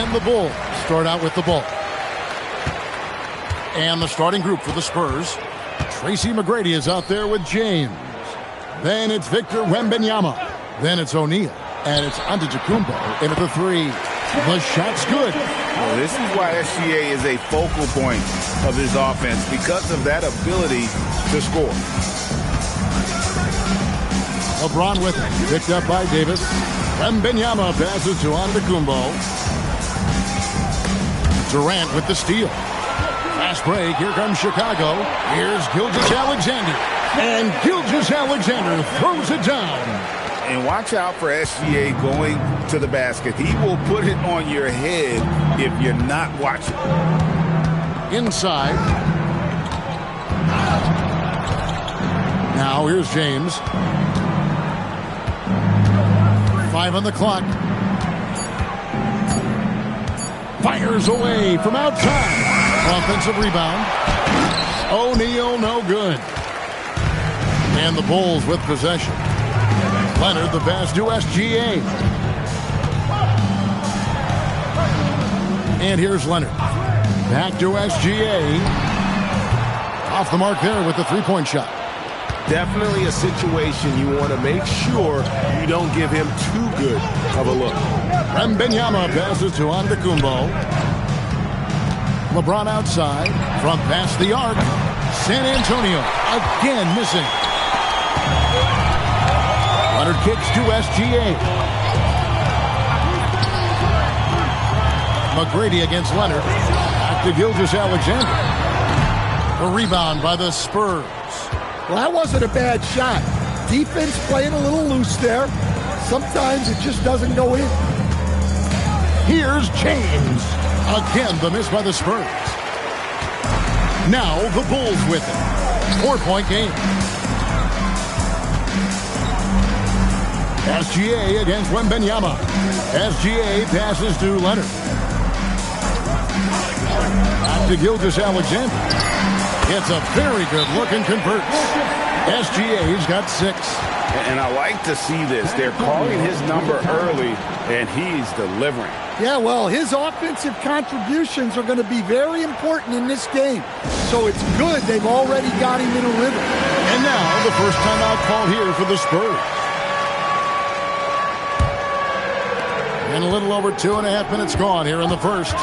And the Bulls start out with the ball. And the starting group for the Spurs. Tracy McGrady is out there with James. Then it's Victor Wembanyama. Then it's O'Neal. And it's Antetokounmpo into the three. The shot's good. Well, this is why SGA is a focal point of his offense, because of that ability to score. LeBron with it. Picked up by Davis. Wembanyama passes to Antetokounmpo. Durant with the steal. Fast break. Here comes Chicago. Here's Gilgeous-Alexander. And Gilgeous-Alexander throws it down. And watch out for SGA going to the basket. He will put it on your head if you're not watching. Inside. Now here's James. 5 on the clock. Fires away from outside. Offensive rebound. O'Neal no good. And the Bulls with possession. Leonard the pass to SGA. And here's Leonard. Back to SGA. Off the mark there with the three-point shot. Definitely a situation you want to make sure you don't give him too good of a look. Wembanyama passes to Antetokounmpo. LeBron outside from past the arc. San Antonio again missing. Leonard kicks to SGA. McGrady against Leonard. Back to Gilgeous-Alexander. The rebound by the Spurs. Well, that wasn't a bad shot. Defense playing a little loose there. Sometimes it just doesn't go in. Here's James. Again, the miss by the Spurs. Now the Bulls with it. 4-point game. SGA against Wembanyama. SGA passes to Leonard. Back to Gilgeous-Alexander. It's a very good look and converts. SGA's got 6. And I like to see this. They're calling his number early, and he's delivering. Yeah, well, his offensive contributions are going to be very important in this game. So it's good they've already got him in a rhythm. And now the first timeout call here for the Spurs. And a little over 2.5 minutes gone here in the first.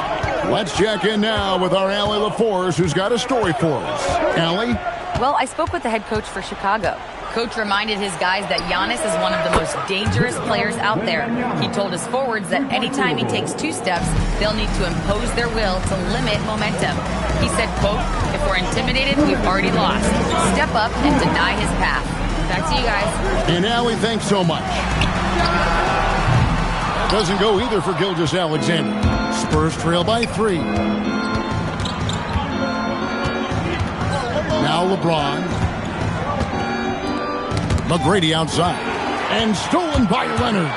Let's check in now with our Allie LaForce, who's got a story for us. Allie? Well, I spoke with the head coach for Chicago. Coach reminded his guys that Giannis is one of the most dangerous players out there. He told his forwards that anytime he takes 2 steps, they'll need to impose their will to limit momentum. He said, quote, "If we're intimidated, we've already lost. Step up and deny his path." Back to you guys. And Allie, thanks so much. Doesn't go either for Gilgeous-Alexander. Spurs trail by 3. Now LeBron. McGrady outside. And stolen by Leonard.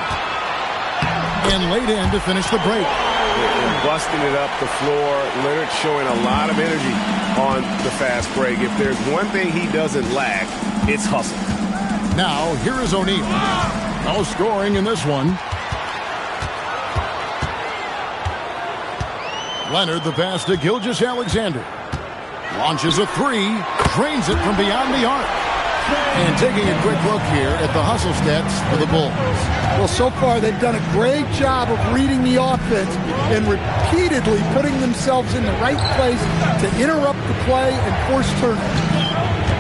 And laid in to finish the break. And busting it up the floor. Leonard showing a lot of energy on the fast break. If there's one thing he doesn't lack, it's hustle. Now, here is O'Neal. No scoring in this one. Leonard the pass to Gilgeous-Alexander. Launches a 3. Drains it from beyond the arc. And taking a quick look here at the hustle stats for the Bulls. Well, so far they've done a great job of reading the offense and repeatedly putting themselves in the right place to interrupt the play and force turnovers.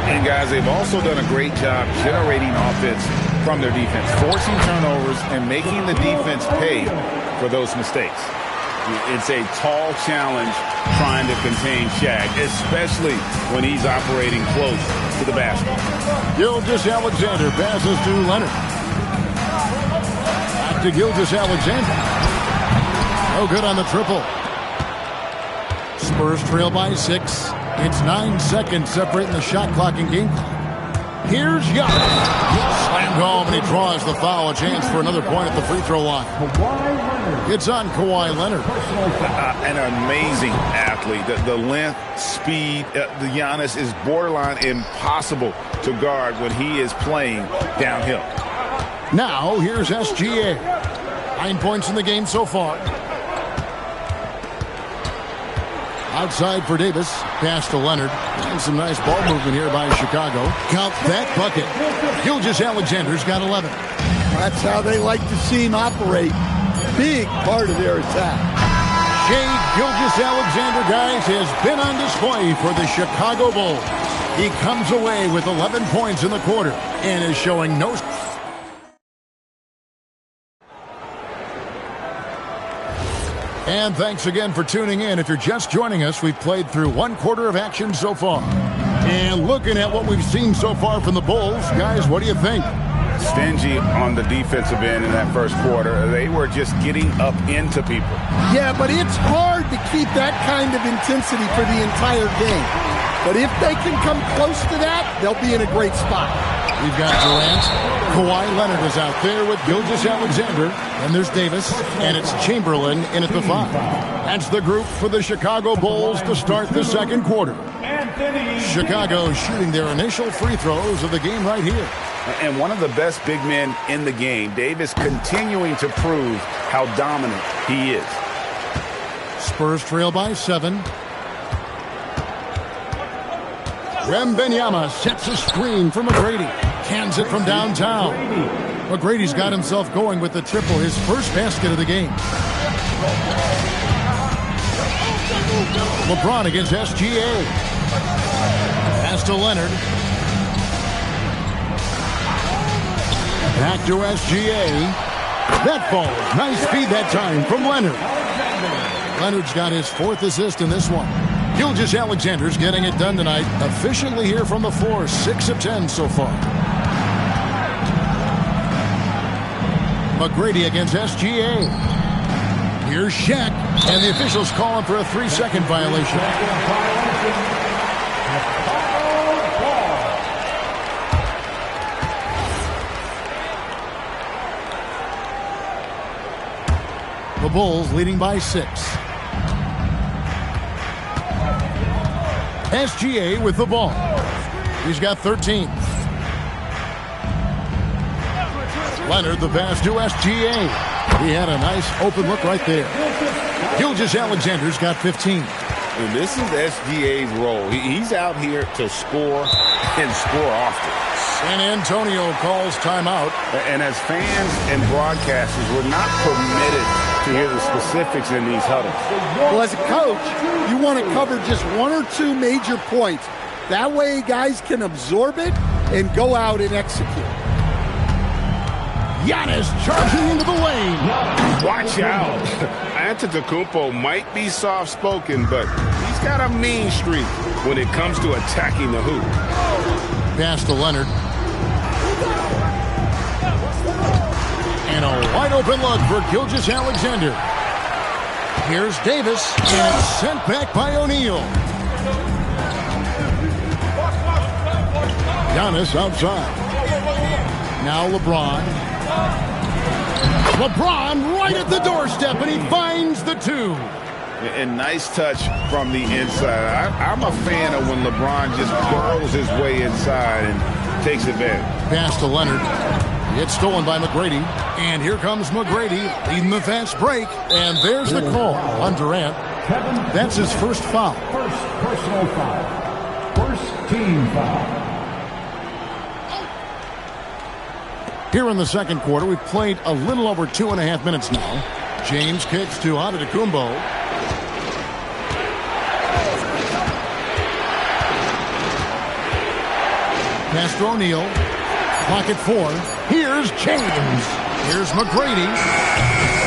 And guys, they've also done a great job generating offense from their defense, forcing turnovers and making the defense pay for those mistakes. It's a tall challenge trying to contain Shaq, especially when he's operating close to the basket. Gilgeous-Alexander passes to Leonard. Back to Gilgeous-Alexander. No good on the triple. Spurs trail by 6. It's 9 seconds separating the shot clock and game clock. Here's Giannis. Slammed home, and he draws the foul. A chance for another point at the free throw line. It's on Kawhi Leonard. An amazing athlete. The length, speed, the Giannis is borderline impossible to guard when he is playing downhill. Now, here's SGA. 9 points in the game so far. Outside for Davis. Pass to Leonard. And some nice ball movement here by Chicago. Count that bucket. Gilgeous-Alexander's got 11. That's how they like to see him operate. Big part of their attack. Shai Gilgeous-Alexander, guys, has been on display for the Chicago Bulls. He comes away with 11 points in the quarter and is showing no... And thanks again for tuning in. If you're just joining us, we've played through one quarter of action so far. And looking at what we've seen so far from the Bulls, guys, what do you think? Stingy on the defensive end in that first quarter. They were just getting up into people. Yeah, but it's hard to keep that kind of intensity for the entire game. But if they can come close to that, they'll be in a great spot. We've got Durant. Kawhi Leonard is out there with Gilgeous-Alexander. And there's Davis. And it's Chamberlain in at the 5. That's the group for the Chicago Bulls to start the second quarter. Chicago shooting their initial free throws of the game right here. And one of the best big men in the game, Davis, continuing to prove how dominant he is. Spurs trail by 7. Wembanyama sets a screen for McGrady. Cans it from downtown. McGrady's got himself going with the triple, his first basket of the game. LeBron against SGA. Pass to Leonard. Back to SGA. That falls. Nice speed that time from Leonard. Leonard's got his 4th assist in this one. Gilgeous-Alexander's getting it done tonight. Efficiently here from the floor. 6 of 10 so far. McGrady against SGA. Here's Shaq. And the officials calling for a 3-second violation. The Bulls leading by 6. SGA with the ball. He's got 13. Leonard the pass to SGA. He had a nice open look right there. Gilgeous-Alexander's got 15. And this is SGA's role. He's out here to score and score often. San Antonio calls timeout. And as fans and broadcasters, we're not permitted to hear the specifics in these huddles. Well, as a coach, you want to cover just 1 or 2 major points. That way guys can absorb it and go out and execute. Giannis charging into the lane. Watch out. Antetokounmpo might be soft-spoken, but he's got a mean streak when it comes to attacking the hoop. Pass to Leonard. And a wide-open look for Gilgeous-Alexander. Here's Davis, and it's sent back by O'Neal. Giannis outside. Now LeBron. LeBron right at the doorstep, and he finds the 2. And nice touch from the inside. I'm a fan of when LeBron just burrows his way inside and takes advantage. Pass to Leonard. It's stolen by McGrady. And here comes McGrady leading the fast break. And there's the call on Durant. That's his first foul. First personal foul. First team foul. Here in the second quarter, we've played a little over 2.5 minutes now. James kicks to Antetokounmpo. Pass to O'Neal. Pocket 4. Here's James. Here's McGrady.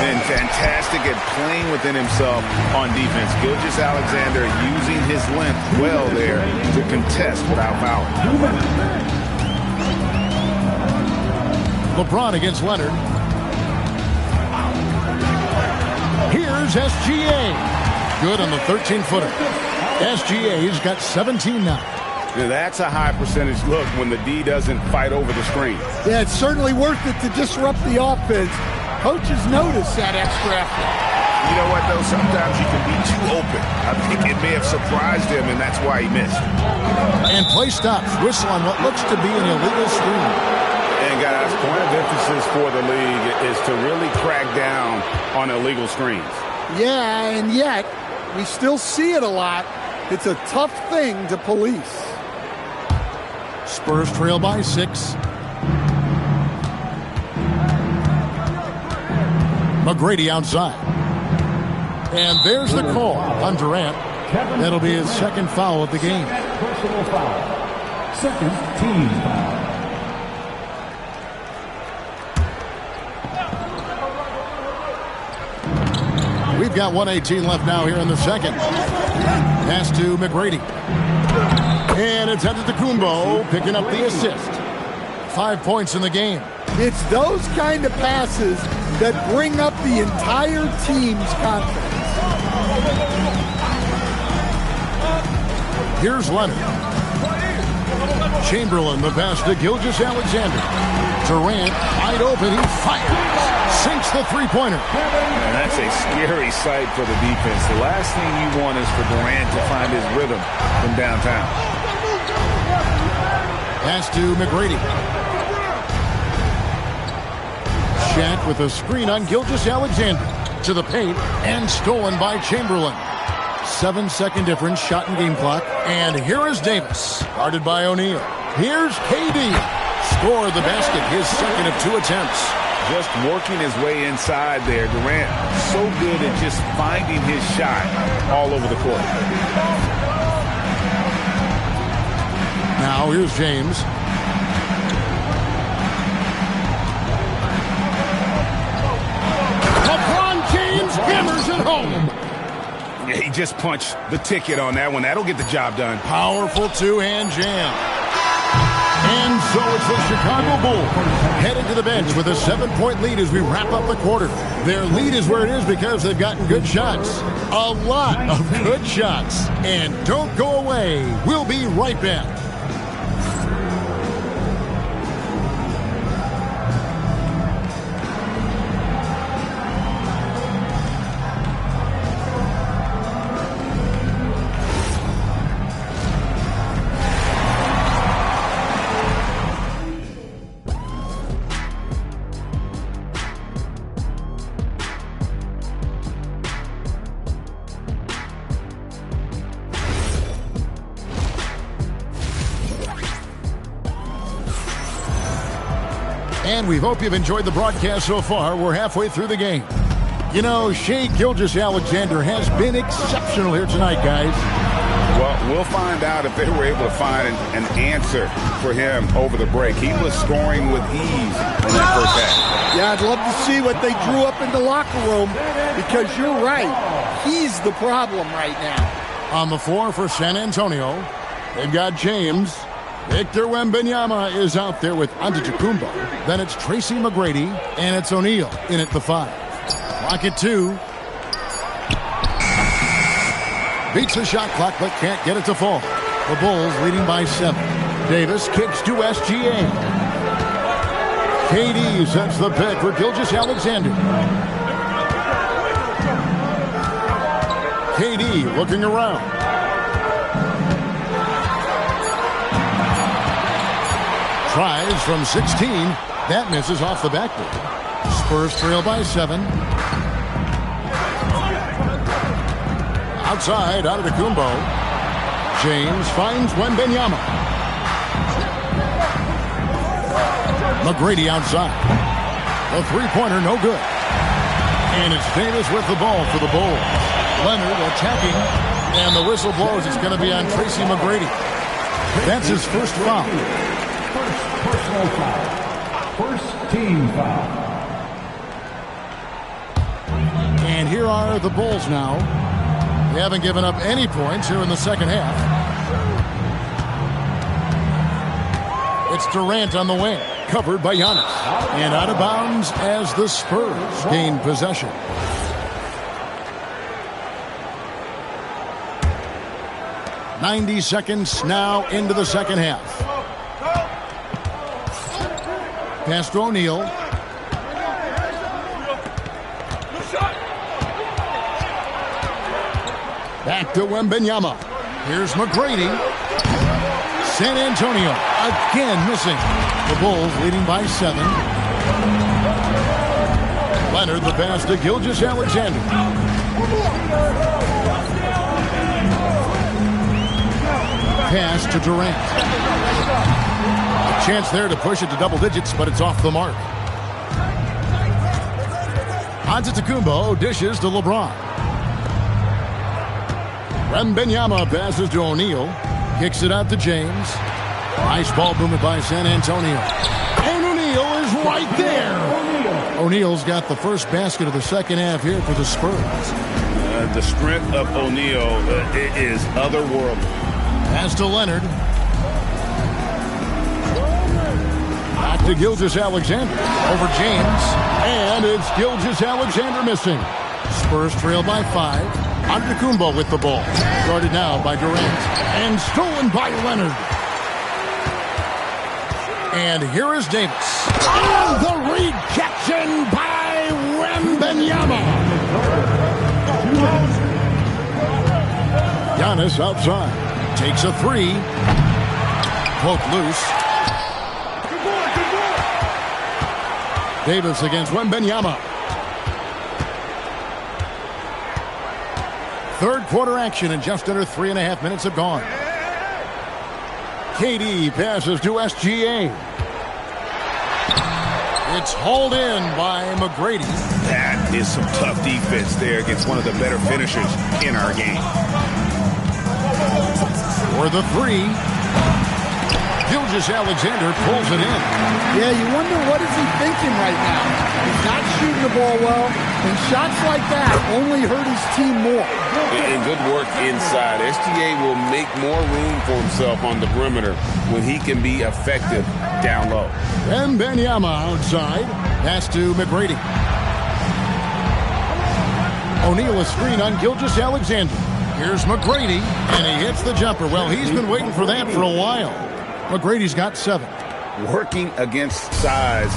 And fantastic at playing within himself on defense. Gilgeous-Alexander using his length well there to contest without fouling. LeBron against Leonard. Here's SGA. Good on the 13-footer. SGA's got 17 now. Now that's a high percentage look when the D doesn't fight over the screen. Yeah, it's certainly worth it to disrupt the offense. Coaches notice that extra effort. You know what, though? Sometimes you can be too open. I think it may have surprised him, and that's why he missed. And play stops. Whistle on what looks to be an illegal screen. And guys, point of emphasis for the league is to really crack down on illegal screens. Yeah, and yet We still see it a lot. It's a tough thing to police. Spurs trail by 6. McGrady outside. And there's the call on Durant. That'll be his second foul of the game. Personal foul. Second team foul. We've got 1:18 left now here in the second. Pass to McGrady. And it's Antetokounmpo picking up the assist. 5 points in the game. It's those kind of passes that bring up the entire team's confidence. Here's Leonard. Chamberlain, the pass to Gilgeous-Alexander. Durant, wide open, he fires. Sinks the three-pointer. And that's a scary sight for the defense. The last thing you want is for Durant to find his rhythm from downtown. Pass to McGrady. Shaq with a screen on Gilgeous-Alexander. To the paint, and stolen by Chamberlain. 7-second difference, shot and game clock. And here is Davis, guarded by O'Neal. Here's KD. Scored the basket, his second of 2 attempts. Just working his way inside there. Durant, so good at just finding his shot all over the court. Now here's James. LeBron James hammers it home. Yeah, he just punched the ticket on that one. That'll get the job done. Powerful two-hand jam. And so it's the Chicago Bulls heading to the bench with a 7-point lead as we wrap up the quarter. Their lead is where it is because they've gotten good shots. A lot of good shots. And don't go away. We'll be right back. And we hope you've enjoyed the broadcast so far. We're halfway through the game. You know, Shai Gilgeous-Alexander has been exceptional here tonight, guys. Well, we'll find out if they were able to find an answer for him over the break. He was scoring with ease in that first half. Yeah, I'd love to see what they drew up in the locker room because you're right. He's the problem right now. On the floor for San Antonio, they've got James. Victor Wembanyama is out there with Antetokounmpo. Then it's Tracy McGrady, and it's O'Neal in at the 5. Clock at 2. Beats the shot clock, but can't get it to fall. The Bulls leading by 7. Davis kicks to SGA. KD sets the pick for Gilgeous-Alexander. KD looking around. Tries from 16. That misses off the backboard. Spurs trail by 7. Outside, Antetokounmpo. James finds Wembanyama. McGrady outside. The three-pointer, no good. And it's Davis with the ball for the Bulls. Leonard attacking. And the whistle blows. It's going to be on Tracy McGrady. That's his first foul. Personal foul. First team foul. And here are the Bulls now. They haven't given up any points here in the second half. It's Durant on the wing, covered by Giannis. And out of bounds as the Spurs gain possession. "90 seconds now into the second half. Pass to O'Neal. Back to Wembanyama. Here's McGrady. San Antonio again missing. The Bulls leading by 7. Leonard the pass to Gilgeous-Alexander. pass to Durant. A chance there to push it to double digits, but it's off the mark. Antetokounmpo dishes to LeBron. Wembanyama passes to O'Neal. Kicks it out to James. Nice ball movement by San Antonio. And O'Neal is right there. O'Neal's got the first basket of the second half here for the Spurs. The strength of O'Neal is otherworldly. Pass to Leonard. Back to Gilgeous-Alexander. Over James. And it's Gilgeous-Alexander missing. Spurs trail by 5. Antetokounmpo with the ball. Guarded now by Durant. And stolen by Leonard. And here is Davis. And the rejection by Wembanyama. Giannis outside. Takes a 3. Poke loose. Davis against Wembanyama. Third quarter action and just under 3.5 minutes have gone. KD passes to SGA. It's hauled in by McGrady. That is some tough defense there against one of the better finishers in our game. For the 3. Gilgeous-Alexander pulls it in. Yeah, you wonder what is he thinking right now. He's not shooting the ball well, and shots like that only hurt his team more. And good work inside. SGA will make more room for himself on the perimeter when he can be effective down low. Wembanyama outside. Pass to McGrady. O'Neal a screen on Gilgeous-Alexander. Here's McGrady, and he hits the jumper. Well, he's been waiting for that for a while. McGrady's got 7. Working against size,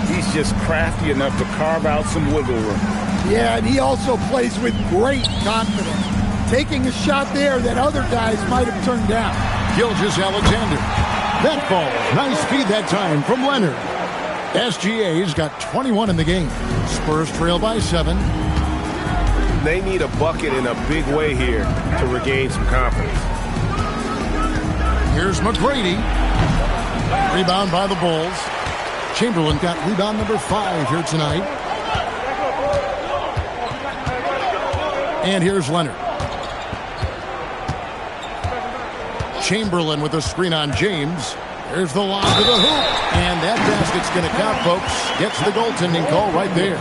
he's just crafty enough to carve out some wiggle room. Yeah, and he also plays with great confidence, taking a shot there that other guys might have turned down. Gilgeous-Alexander. That ball. Nice feed that time from Leonard. SGA's got 21 in the game. Spurs trail by 7. They need a bucket in a big way here to regain some confidence. Here's McGrady. Rebound by the Bulls. Chamberlain got rebound number 5 here tonight. And here's Leonard. Chamberlain with a screen on James. There's the lob to the hoop. And that basket's going to count, folks. Gets the goaltending call right there.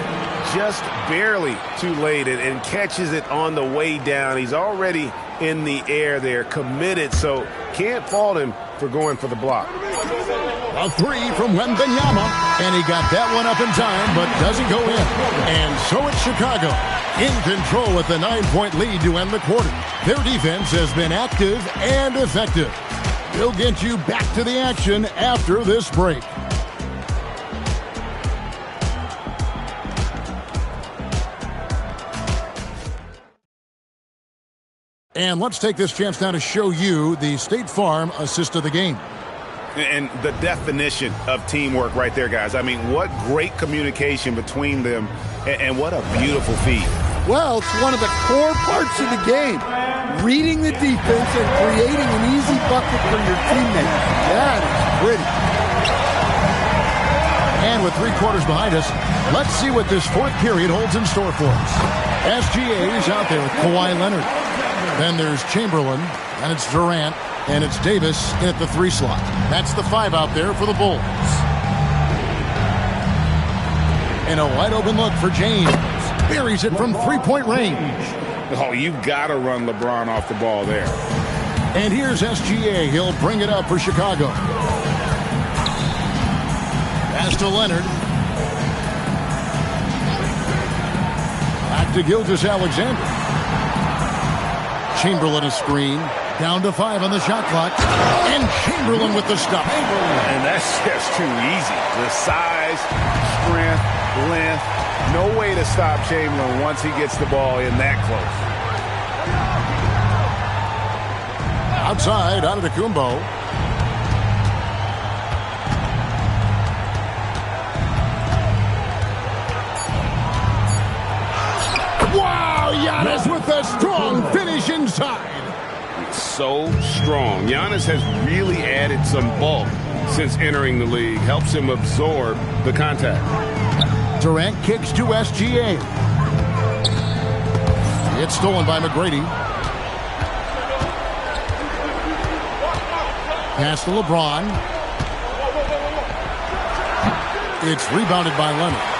Just barely too late and catches it on the way down. He's already in the air there, committed, so can't fault him for going for the block. A 3 from Wembanyama, and he got that one up in time, but doesn't go in. And so it's Chicago in control with the 9-point lead to end the quarter. Their defense has been active and effective. We'll get you back to the action after this break. And let's take this chance now to show you the State Farm assist of the game. And the definition of teamwork right there, guys. I mean, what great communication between them, and what a beautiful feed. Well, it's one of the core parts of the game. Reading the defense and creating an easy bucket for your teammate. That is pretty. And with 3 quarters behind us, let's see what this fourth period holds in store for us. SGA is out there with Kawhi Leonard. Then there's Chamberlain, and it's Durant, and it's Davis in at the 3 slot. That's the 5 out there for the Bulls. And a wide open look for James. Buries it from 3-point range. Oh, you got to run LeBron off the ball there. And here's SGA. He'll bring it up for Chicago. Pass to Leonard. Back to Gilgeous-Alexander. Chamberlain a screen. Down to 5 on the shot clock. And Chamberlain with the stop. And that's just too easy. The size, strength, length. No way to stop Chamberlain once he gets the ball in that close. Outside, Antetokounmpo. Wow, Giannis with a strong finish inside. so strong. Giannis has really added some bulk since entering the league. Helps him absorb the contact. Durant kicks to SGA. It's stolen by McGrady. Pass to LeBron. It's rebounded by Leonard.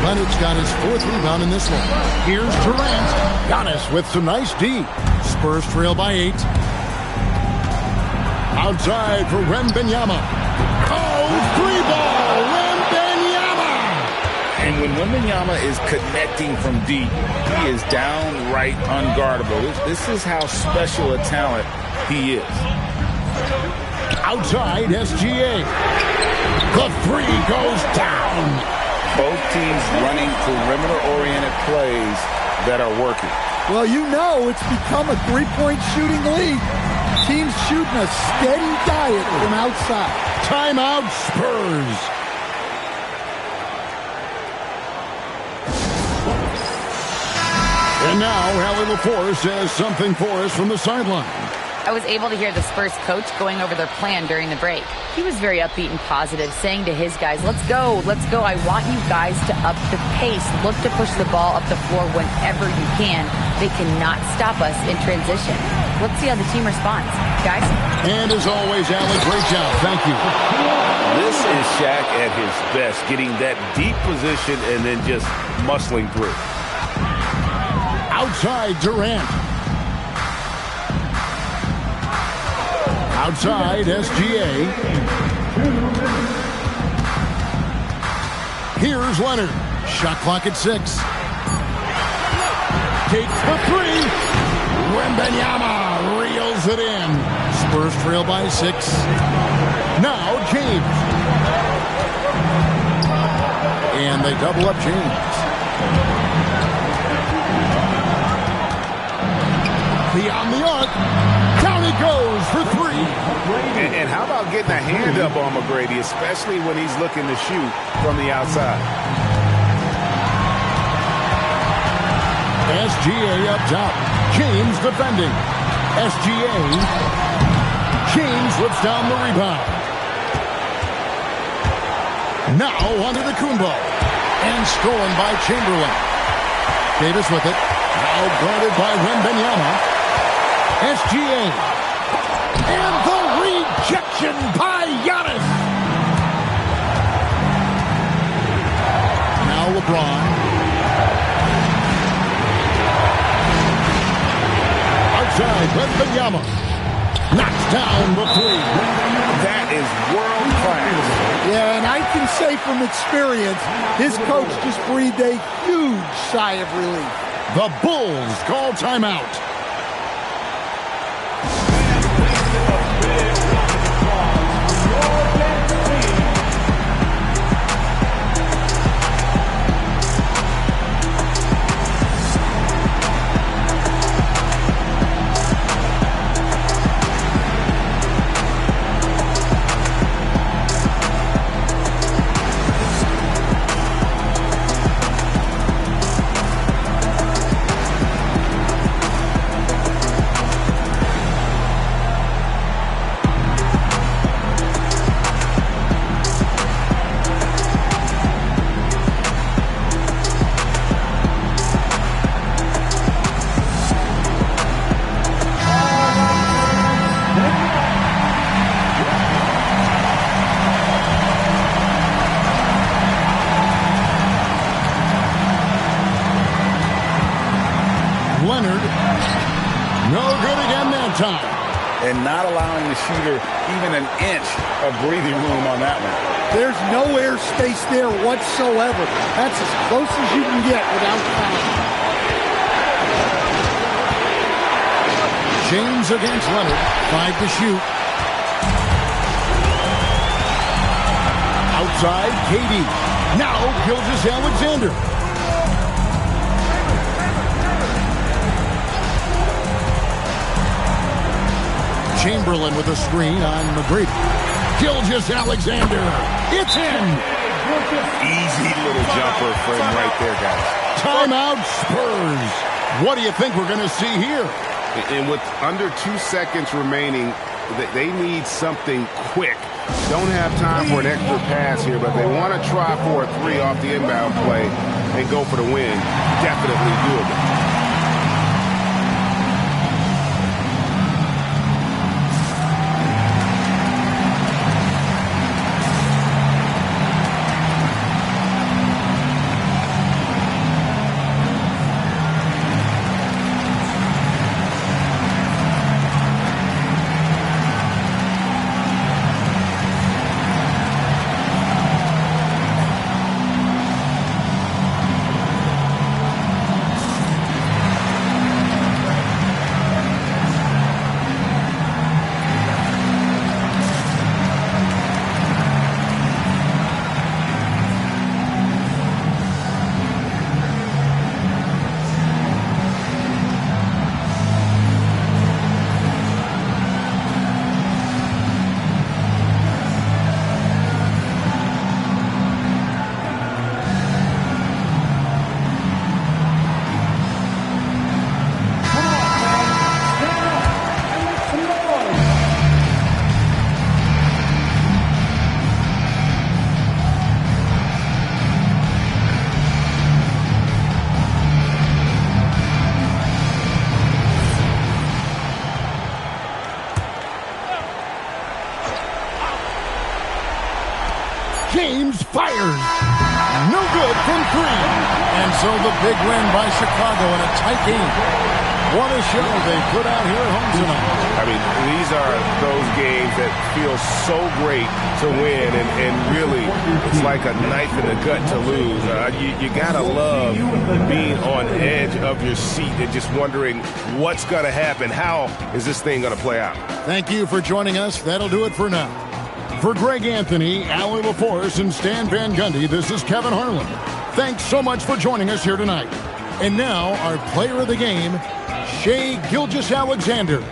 Leonard's got his 4th rebound in this one. Here's Durant. Giannis with some nice D. Spurs trail by 8. Outside for Wembanyama. Oh, 3-ball. Wembanyama. And when Wembanyama is connecting from deep, he is downright unguardable. This is how special a talent he is. Outside, SGA. The 3 goes down. Both teams running perimeter-oriented plays that are working. Well, you know it's become a three-point shooting league. Teams shooting a steady diet from outside. Timeout, Spurs. And now, Allie LaForce has something for us from the sideline. I was able to hear the Spurs coach going over their plan during the break. He was very upbeat and positive, saying to his guys, let's go. I want you guys to up the pace. Look to push the ball up the floor whenever you can. They cannot stop us in transition. Let's see how the team responds. Guys? And as always, Allie, great job. Thank you. This is Shaq at his best, getting that deep position and then just muscling through. Outside, Durant. Outside, SGA. Here's Leonard. Shot clock at 6. Takes the 3. Wembanyama reels it in. Spurs trail by 6. Now James. And they double up James. Beyond the arc. Down he goes for 3. And how about getting a hand up on McGrady, especially when he's looking to shoot from the outside. SGA up top. James defending. SGA. James whips down the rebound. Now onto the Kumbo. And stolen by Chamberlain. Davis with it. Now guarded by Wembanyama. SGA. And the rejection by Giannis. Now LeBron. Outside, Wembanyama. Knocks down the 3. That is world class. Yeah, and I can say from experience, his coach just breathed a huge sigh of relief. The Bulls call timeout. Leonard. No good again that time. And not allowing the shooter even an inch of breathing room on that one. There's no air space there whatsoever. That's as close as you can get without foul. James against Leonard. 5 to shoot. Outside, KD. Now Gilgeous-Alexander. Chamberlain with a screen on McGrady. Gilgeous-Alexander. It's in. Easy little jumper for him right there, guys. Timeout, Spurs. What do you think we're going to see here? And with under 2 seconds remaining, they need something quick. Don't have time for an extra pass here, but they want to try for a 3 off the inbound play and go for the win. Definitely doable. James fires. No good from 3. And so the big win by Chicago in a tight game. What a show they put out here at home tonight. I mean, these are those games that feel so great to win, and really, it's like a knife in the gut to lose. You got to love being on edge of your seat and just wondering what's going to happen. How is this thing going to play out? Thank you for joining us. That'll do it for now. For Greg Anthony, Allie LaForce, and Stan Van Gundy, this is Kevin Harlan. Thanks so much for joining us here tonight. And now, our player of the game, Shai Gilgeous-Alexander.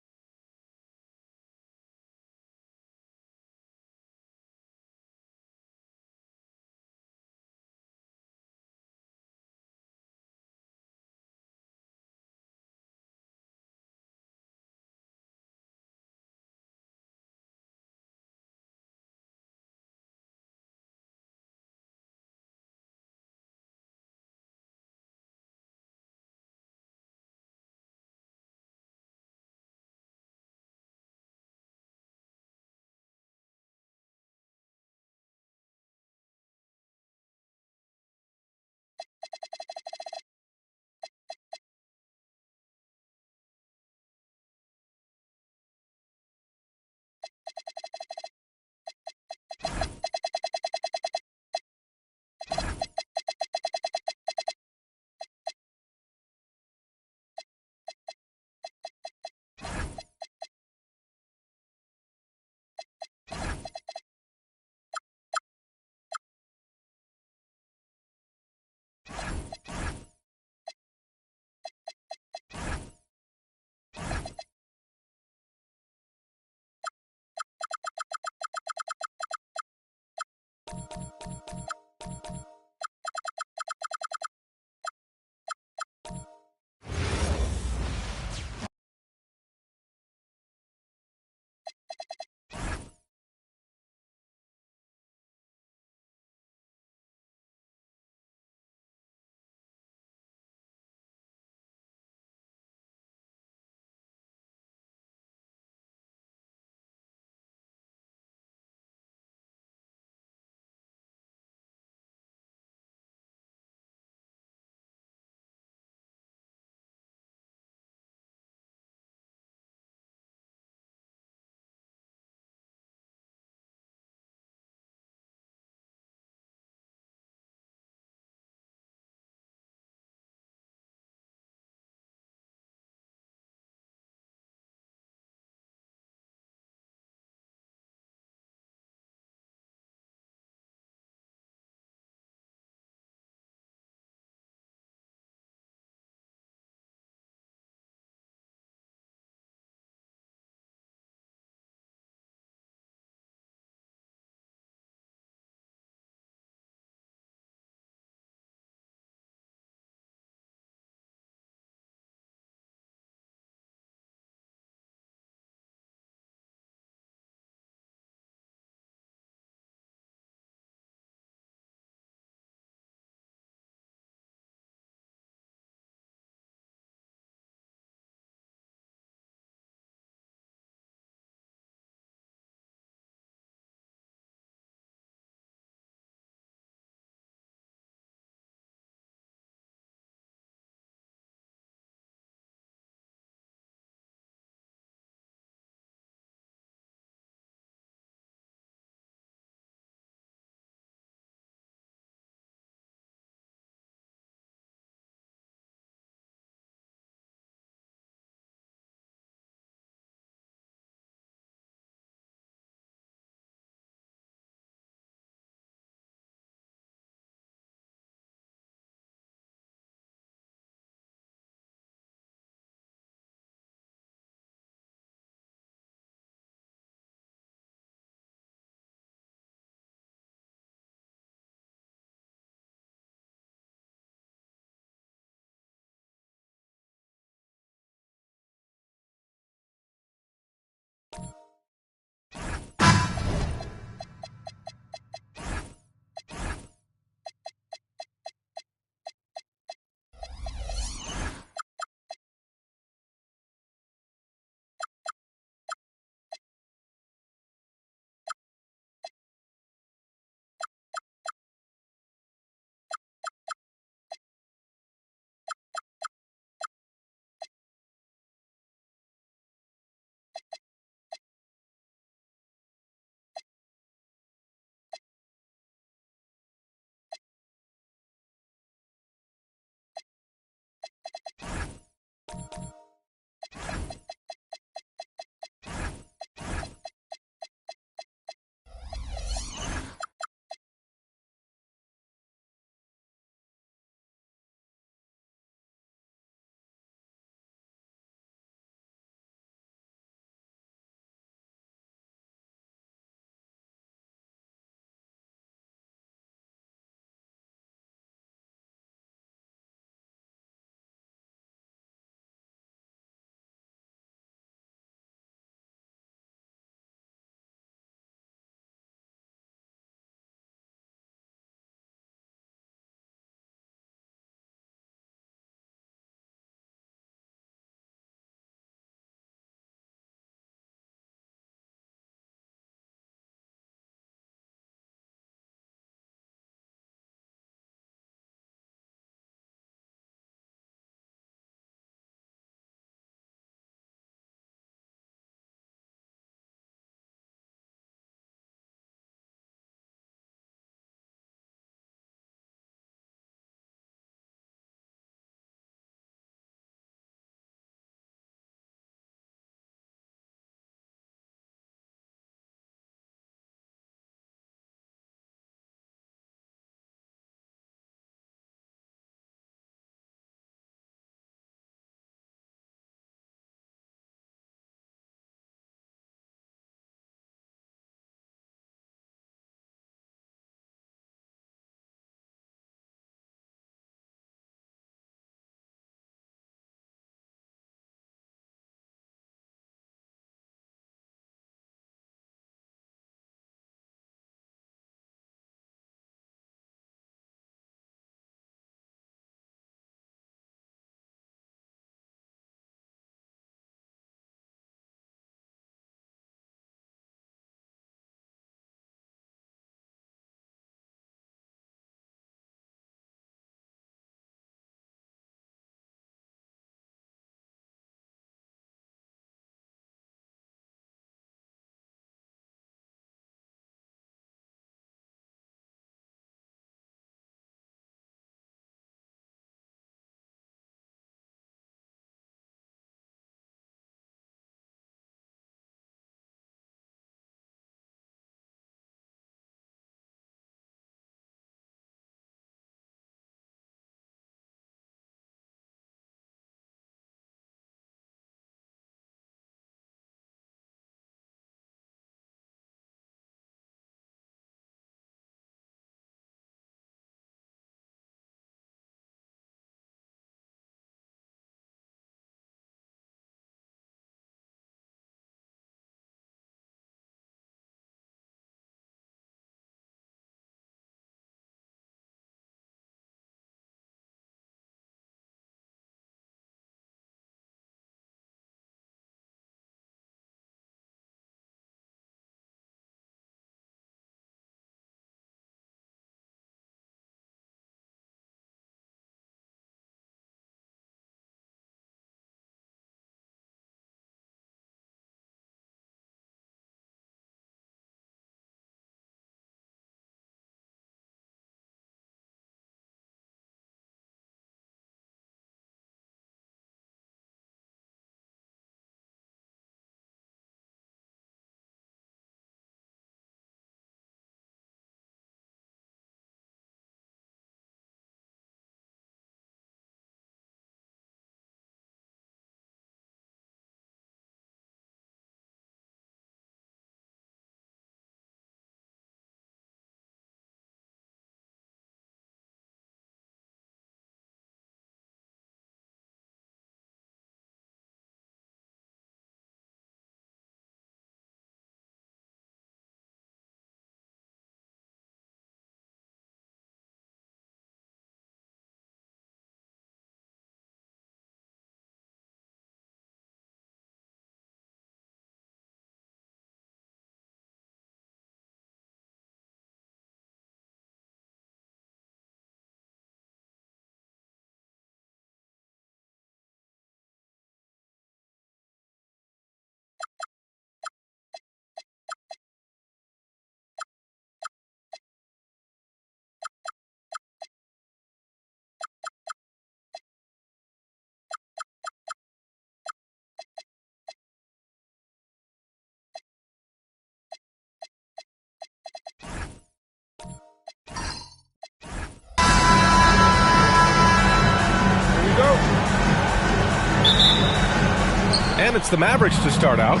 And it's the Mavericks to start out.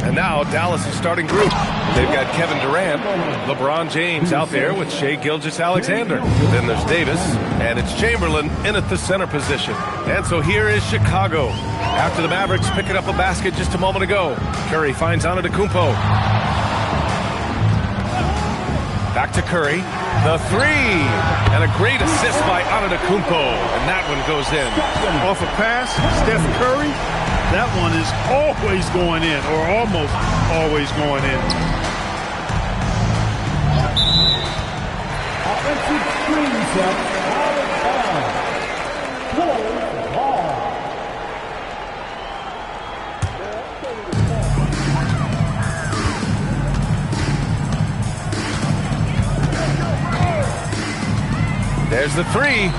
And now Dallas' starting group. They've got Kevin Durant, LeBron James out there with Shai Gilgeous-Alexander. Then there's Davis, and it's Chamberlain in at the center position. And so here is Chicago. After the Mavericks picking up a basket just a moment ago, Curry finds Antetokounmpo. Back to Curry. The three. And a great assist by Antetokounmpo. And that one goes in. Off a pass, Steph Curry. That one is always going in, or almost always going in. Offensive screen set. Ball. There's the three.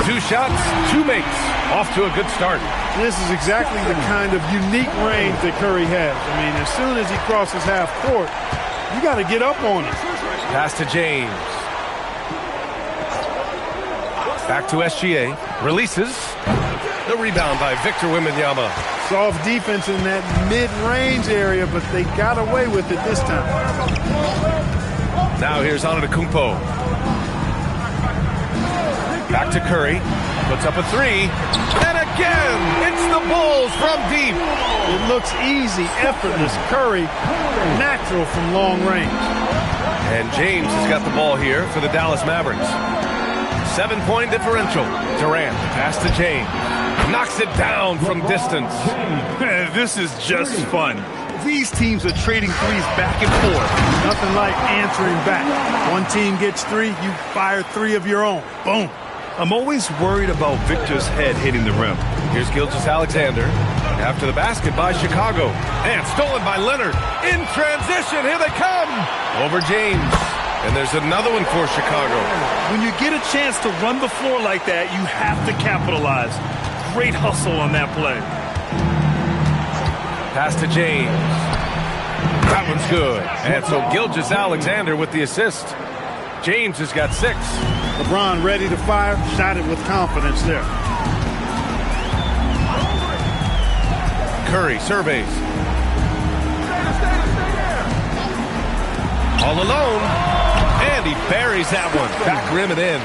2 shots, 2 makes. Off to a good start. This is exactly the kind of unique range that Curry has. I mean, as soon as he crosses half court, you got to get up on him. Pass to James. Back to SGA. Releases. The rebound by Victor Wembanyama. Soft defense in that mid-range area, but they got away with it this time. Now here's Antetokounmpo. Back to Curry. Puts up a three. And again, it's the Bulls from deep. It looks easy, effortless. Curry, natural from long range. And James has got the ball here for the Dallas Mavericks. 7-point differential. Durant, pass to James. Knocks it down from distance. This is just fun. These teams are trading threes back and forth. Nothing like answering back. One team gets 3, you fire 3 of your own. Boom. I'm always worried about Victor's head hitting the rim. Here's Gilgeous-Alexander. After the basket by Chicago. And stolen by Leonard. In transition, here they come. Over James. And there's another one for Chicago. When you get a chance to run the floor like that, you have to capitalize. Great hustle on that play. Pass to James. That one's good. And so Gilgeous-Alexander with the assist. James has got 6. LeBron ready to fire, shot it with confidence there. Curry surveys. All alone. And he buries that one. Back rim and in.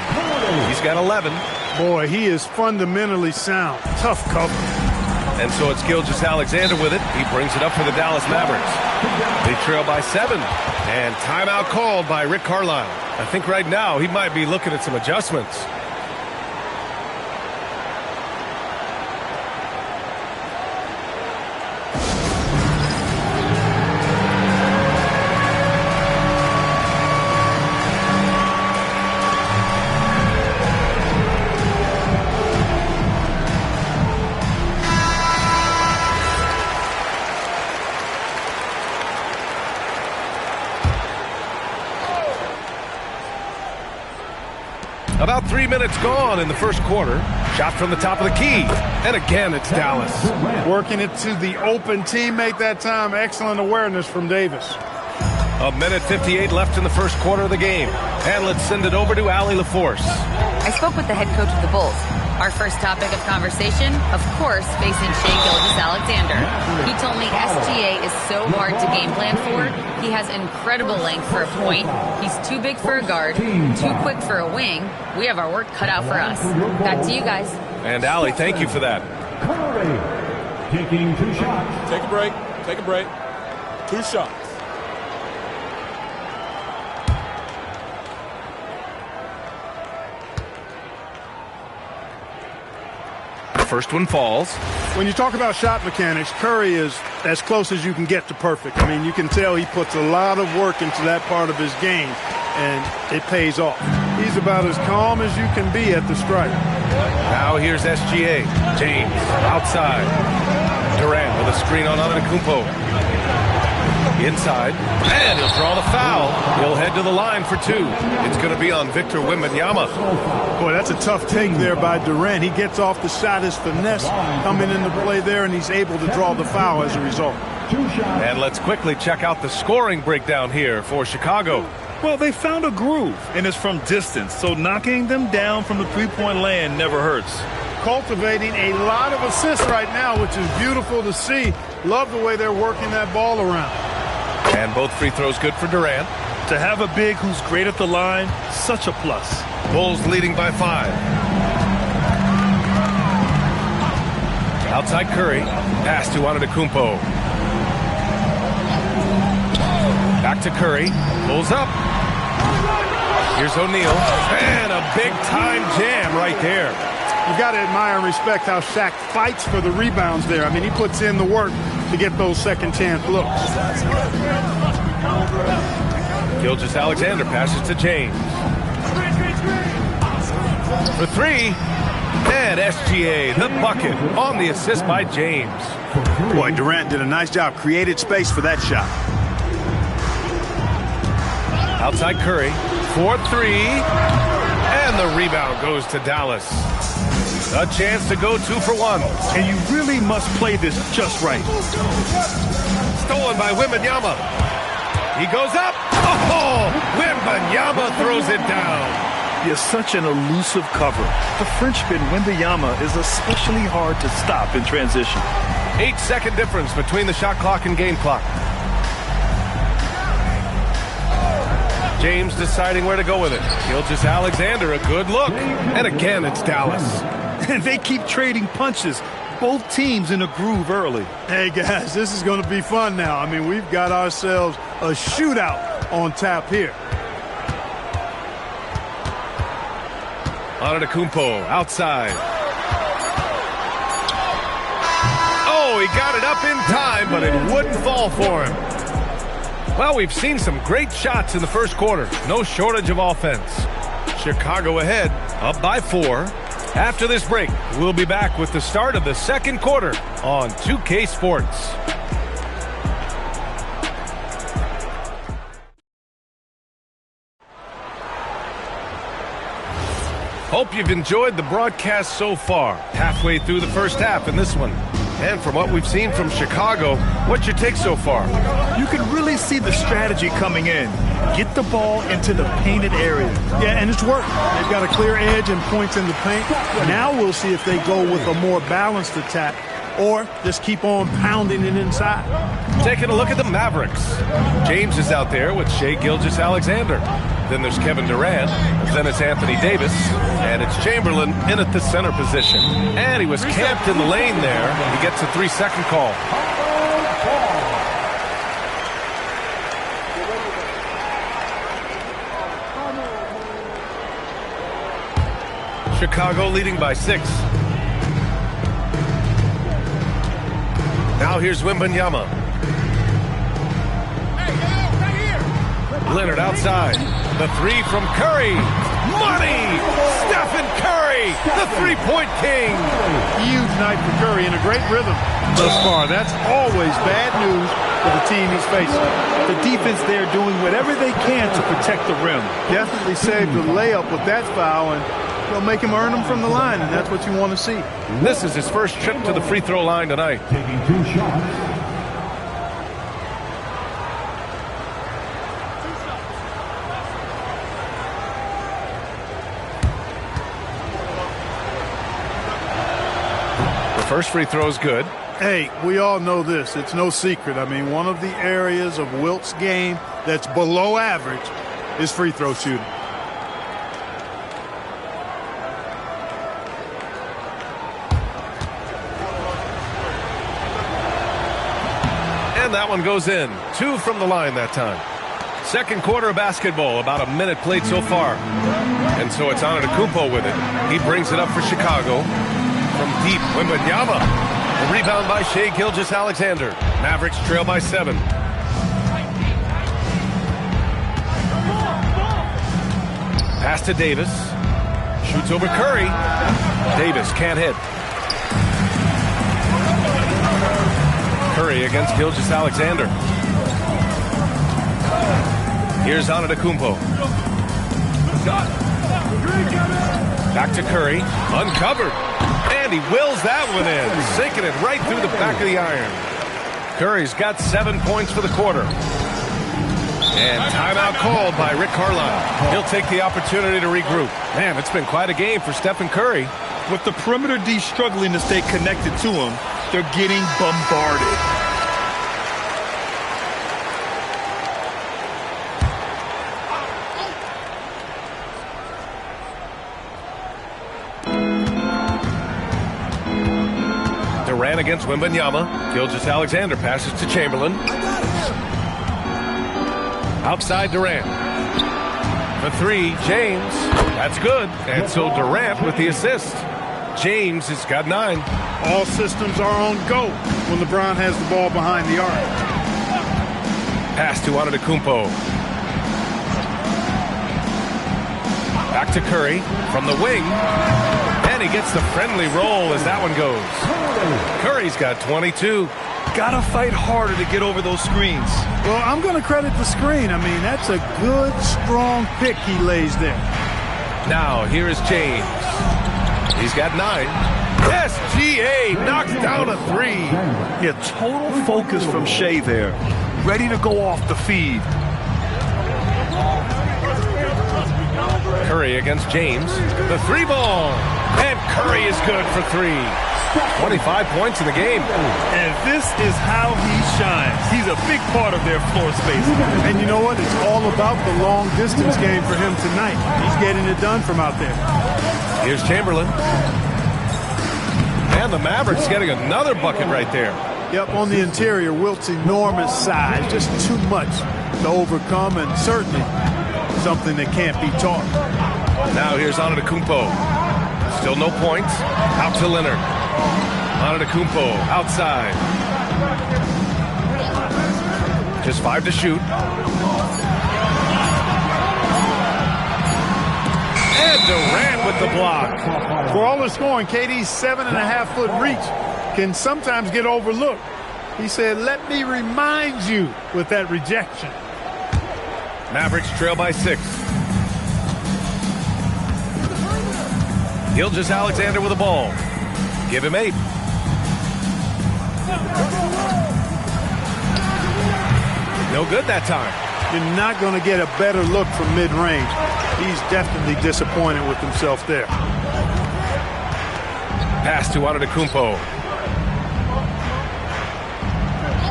He's got 11. Boy, he is fundamentally sound. Tough cover. And so it's Gilgeous-Alexander with it. He brings it up for the Dallas Mavericks. They trail by 7. And timeout called by Rick Carlisle. I think right now he might be looking at some adjustments. About 3 minutes gone in the first quarter. Shot from the top of the key. And again, it's Dallas. Working it to the open teammate that time. Excellent awareness from Davis. 1:58 left in the first quarter of the game. And let's send it over to Allie LaForce. I spoke with the head coach of the Bulls. Our first topic of conversation, of course, facing Shai Gilgeous-Alexander. He told me SGA is so hard to game plan for. He has incredible length for a point. He's too big for a guard, too quick for a wing. We have our work cut out for us. Back to you guys. And Allie, thank you for that. Curry taking 2 shots. Take a break. Take a break. 2 shots. First one falls. When you talk about shot mechanics, Curry is as close as you can get to perfect. I mean, you can tell he puts a lot of work into that part of his game, and it pays off. He's about as calm as you can be at the stripe. Now here's SGA. James outside. Durant with a screen on Antetokounmpo. Inside. And he'll draw the foul. He'll head to the line for 2. It's going to be on Victor Wembanyama. Boy, that's a tough take there by Durant. He gets off the shot, his finesse coming into play there, and he's able to draw the foul as a result. And let's quickly check out the scoring breakdown here for Chicago. Well, they found a groove, and it's from distance, so knocking them down from the three-point land never hurts. cultivating a lot of assists right now, which is beautiful to see. Love the way they're working that ball around. And both free throws good for Durant. To have a big who's great at the line, such a plus. Bulls leading by 5. Outside Curry. Pass to Antetokounmpo. Back to Curry. Pulls up. Here's O'Neal. And a big-time jam right there. You got to admire and respect how Shaq fights for the rebounds there. I mean, he puts in the work to get those second-chance looks. Gilgeous-Alexander passes to James. For 3. And SGA, the bucket, on the assist by James. Boy, Durant did a nice job. Created space for that shot. Outside Curry. 4-3. And the rebound goes to Dallas. A chance to go 2 for 1. And you really must play this just right. Stolen by Wembanyama. He goes up. Oh, Wembanyama throws it down. You're such an elusive cover. The Frenchman Wembanyama is especially hard to stop in transition. 8-second difference between the shot clock and game clock. James deciding where to go with it. Gilgeous-Alexander, a good look. And again, it's Dallas. And they keep trading punches. Both teams in a groove early. Hey, guys, this is going to be fun now. I mean, we've got ourselves a shootout on tap here. Antetokounmpo outside. Oh, he got it up in time, but it wouldn't fall for him. Well, we've seen some great shots in the first quarter. No shortage of offense. Chicago ahead, up by 4. After this break, we'll be back with the start of the second quarter on 2K Sports. Hope you've enjoyed the broadcast so far. Halfway through the first half in this one. And from what we've seen from Chicago, what's your take so far? You can really see the strategy coming in. Get the ball into the painted area. Yeah, and it's worked. They've got a clear edge and points in the paint. Now we'll see if they go with a more balanced attack or just keep on pounding it inside. Taking a look at the Mavericks. James is out there with Shai Gilgeous-Alexander. Then there's Kevin Durant. Then it's Anthony Davis. And it's Chamberlain in at the center position. And he was camped in the lane there. He gets a 3-second call. Chicago leading by 6. Now here's Wembanyama. Leonard outside. The 3 from Curry. Money! Stephen Curry, the three-point king. Huge night for Curry in a great rhythm thus far. That's always bad news for the team he's facing. The defense there doing whatever they can to protect the rim. Definitely saved the layup with that foul, and they'll make him earn them from the line, and that's what you want to see. This is his first trip to the free throw line tonight. Taking 2 shots. First free throw is good. Hey, we all know this. It's no secret. I mean, one of the areas of Wilt's game that's below average is free throw shooting. And that one goes in. 2 from the line that time. Second quarter of basketball, about a minute played so far. And so it's Antetokounmpo with it. He brings it up for Chicago. From deep, Wembanyama. A rebound by Shai Gilgeous-Alexander. Mavericks trail by 7. Pass to Davis. Shoots over Curry. Davis can't hit. Curry against Gilgeous-Alexander. Here's Antetokounmpo. Back to Curry. Uncovered. And he wills that one in, sinking it right through the back of the iron. Curry's got 7 points for the quarter. And timeout called by Rick Carlisle. He'll take the opportunity to regroup. Man, it's been quite a game for Stephen Curry. With the perimeter D struggling to stay connected to him, they're getting bombarded. Durant against Wembanyama. Gilgeous-Alexander passes to Chamberlain. Outside Durant. For three, James. That's good. And so Durant with the assist. James has got 9. All systems are on go when LeBron has the ball behind the arc. Pass to Antetokounmpo. Back to Curry from the wing. And he gets the friendly roll as that one goes. Curry's got 22. Gotta fight harder to get over those screens. Well, I'm going to credit the screen. I mean, that's a good, strong pick he lays there. Now, here is James. He's got 9. SGA knocks down a 3. Yeah, total focus from Shea there. Ready to go off the feed. Curry against James. The 3 ball. And Curry is good for 3. 25 points in the game. And this is how he shines. He's a big part of their floor space. And you know what? It's all about the long distance game for him tonight. He's getting it done from out there. Here's Chamberlain. And the Mavericks getting another bucket right there. Yep, on the interior, Wilt's enormous size. Just too much to overcome, and certainly something that can't be taught. Now here's Antetokounmpo. Still no points. Out to Leonard. Antetokounmpo outside. Just 5 to shoot. And Durant with the block. For all the scoring, KD's 7.5-foot reach can sometimes get overlooked. He said, "Let me remind you," with that rejection. Mavericks trail by 6. Gilgeous-Alexander with the ball. Give him 8. No good that time. You're not going to get a better look from mid-range. He's definitely disappointed with himself there. Pass to Antetokounmpo.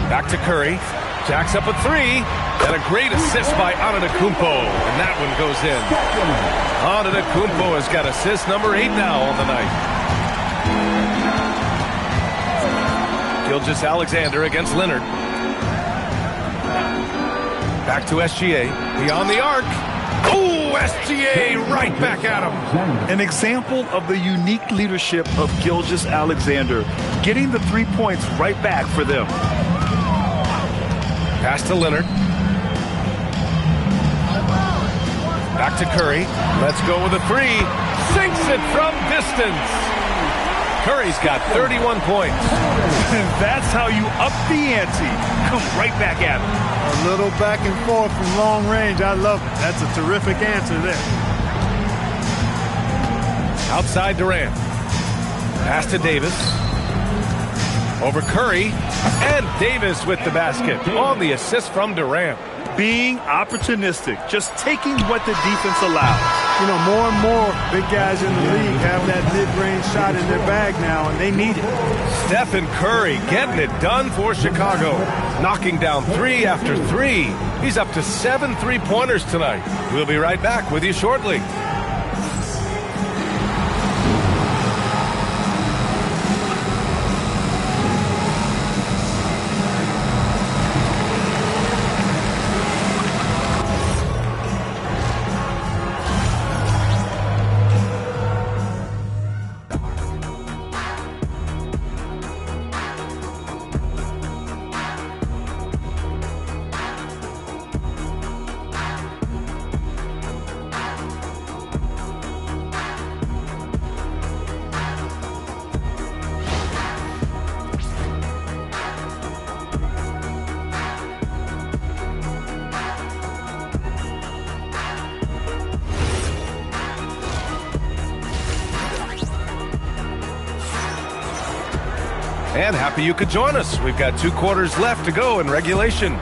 Back to Curry. Jacks up a 3. And a great assist by Antetokounmpo. And that one goes in. Antetokounmpo has got assist number 8 now on the night. Gilgeous-Alexander against Leonard. Back to SGA. Beyond the arc. Oh, SGA right back at him. An example of the unique leadership of Gilgeous-Alexander. Getting the 3 points right back for them. Pass to Leonard. Back to Curry. Let's go with a 3. Sinks it from distance. Curry's got 31 points. That's how you up the ante. Come right back at him. A little back and forth from long range. I love it. That's a terrific answer there. Outside Durant. Pass to Davis. Over Curry. And Davis with the basket on the assist from Durant. Being opportunistic, just taking what the defense allows. You know, more and more big guys in the league have that mid-range shot in their bag now, and they need it. Stephen Curry getting it done for Chicago. Knocking down 3 after 3. He's up to 7 3-pointers tonight. We'll be right back with you shortly. And happy you could join us. We've got 2 quarters left to go in regulation.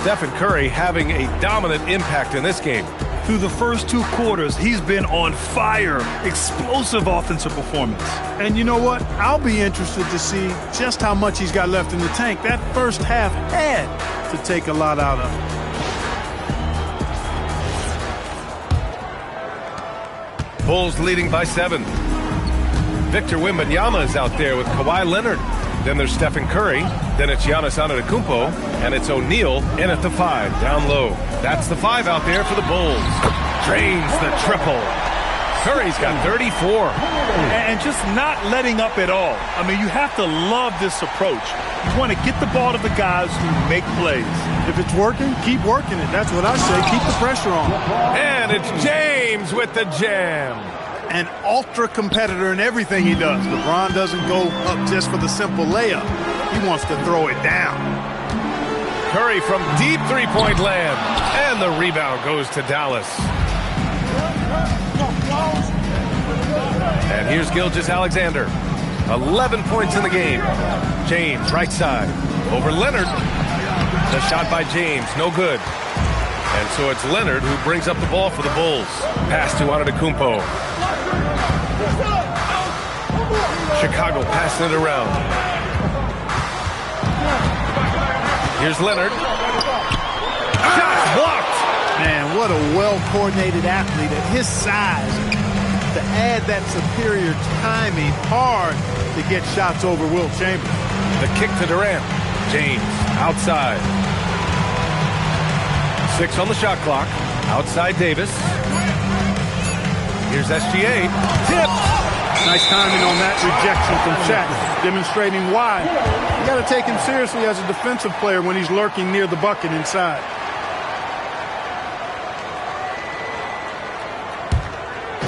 Stephen Curry having a dominant impact in this game. Through the first 2 quarters, he's been on fire. Explosive offensive performance. And you know what? I'll be interested to see just how much he's got left in the tank. That first half had to take a lot out of it. Bulls leading by 7. Victor Wembanyama is out there with Kawhi Leonard. Then there's Stephen Curry. Then it's Giannis Antetokounmpo. And it's O'Neal in at the 5, down low. That's the 5 out there for the Bulls. Drains the triple. Curry's got 34. And just not letting up at all. I mean, you have to love this approach. You want to get the ball to the guys who make plays. If it's working, keep working it. That's what I say. Keep the pressure on. And it's James with the jam. An ultra competitor in everything he does. LeBron doesn't go up just for the simple layup. He wants to throw it down. Curry from deep three-point land. And the rebound goes to Dallas. And here's Gilgeous-Alexander. 11 points in the game. James, right side. Over Leonard. The shot by James, no good. And so it's Leonard who brings up the ball for the Bulls. Pass to Antetokounmpo. Chicago passing it around. Here's Leonard. Shot blocked. Man, what a well-coordinated athlete at his size. To add that superior timing, hard to get shots over Wilt Chamberlain. The kick to Durant. James outside. 6 on the shot clock. Outside Davis. Here's SGA. Tipped. Nice timing on that rejection from Shaq, demonstrating why. You got to take him seriously as a defensive player when he's lurking near the bucket inside.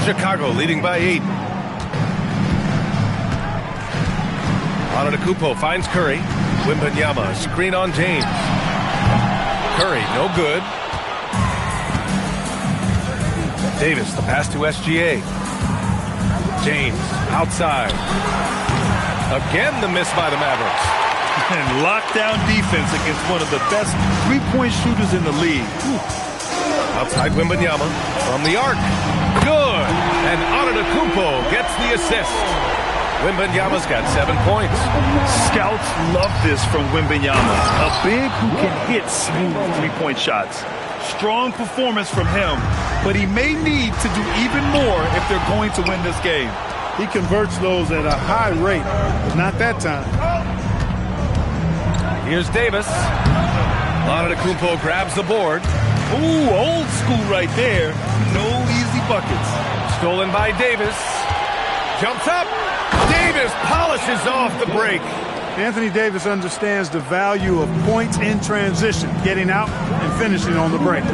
Chicago leading by 8. Antetokounmpo finds Curry. Wembanyama, screen on James. Curry, no good. Davis, the pass to SGA. James, outside. Again, the miss by the Mavericks. And lockdown defense against one of the best three-point shooters in the league. Outside Wembanyama from the arc. Good. And Antetokounmpo gets the assist. Wembanyama's got 7 points. Scouts love this from Wembanyama. A big who can hit smooth three-point shots. Strong performance from him, but he may need to do even more if they're going to win this game. He converts those at a high rate, but not that time. Here's Davis. Antetokounmpo grabs the board. Ooh, old school right there. No easy buckets. Stolen by Davis. Jumps up. Davis polishes off the break. Anthony Davis understands the value of points in transition, getting out and finishing on the break.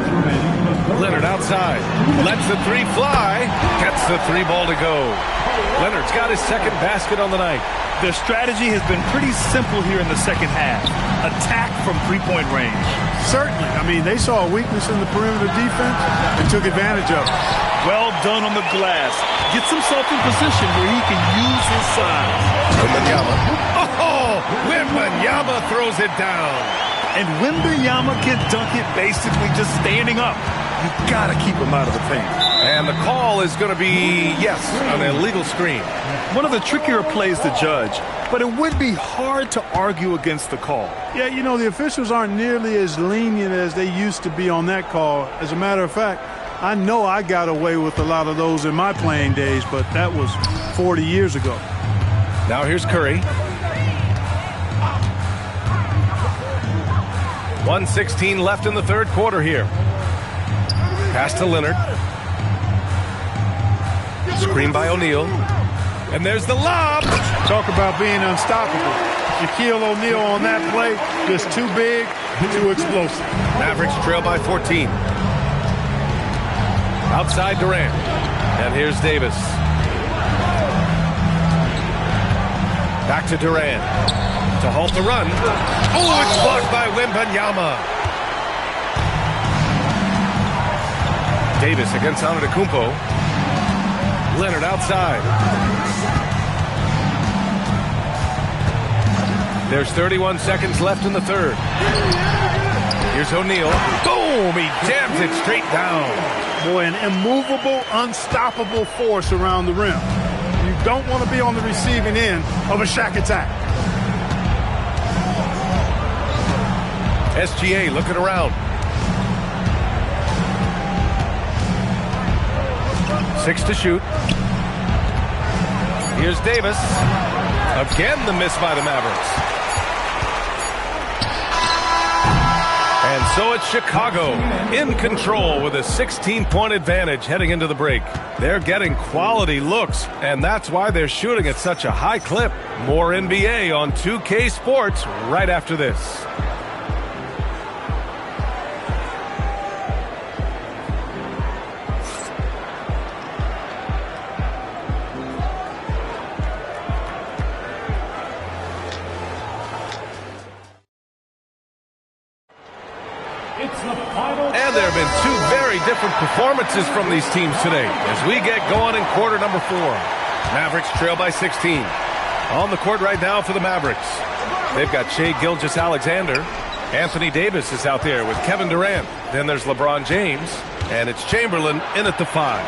Leonard outside. Lets the 3 fly. Gets the 3 ball to go. Leonard's got his second basket on the night. Their strategy has been pretty simple here in the second half. Attack from three-point range. Certainly. I mean, they saw a weakness in the perimeter defense and took advantage of it. Well done on the glass. Gets himself in position where he can use his size. Wembanyama. Oh, Wembanyama throws it down. And Wembanyama can dunk it basically just standing up. You got to keep him out of the paint. And the call is going to be, yes, an illegal screen. One of the trickier plays to judge, but it would be hard to argue against the call. Yeah, you know, the officials aren't nearly as lenient as they used to be on that call. As a matter of fact, I know I got away with a lot of those in my playing days, but that was 40 years ago. Now here's Curry. 1:16 left in the third quarter here. Pass to Leonard. Screen by O'Neal. And there's the lob. Talk about being unstoppable. Shaquille O'Neal on that play, just too big, too explosive. Mavericks trail by 14. Outside Durant. And here's Davis. Back to Durant. To halt the run. Oh, it's blocked by Wembanyama. Davis against Antetokounmpo. Leonard outside. There's 31 seconds left in the third. Here's O'Neal. Boom! He jams it straight down. Boy, an immovable, unstoppable force around the rim. You don't want to be on the receiving end of a Shaq attack. SGA looking around. 6 to shoot. Here's Davis. Again, the miss by the Mavericks. And so it's Chicago in control with a 16-point advantage heading into the break. They're getting quality looks, and that's why they're shooting at such a high clip. More NBA on 2K Sports right after this. And there have been two very different performances from these teams today as we get going in quarter number 4. Mavericks trail by 16. On the court right now for the Mavericks. They've got Shai Gilgeous-Alexander. Anthony Davis is out there with Kevin Durant. Then there's LeBron James. And it's Chamberlain in at the 5.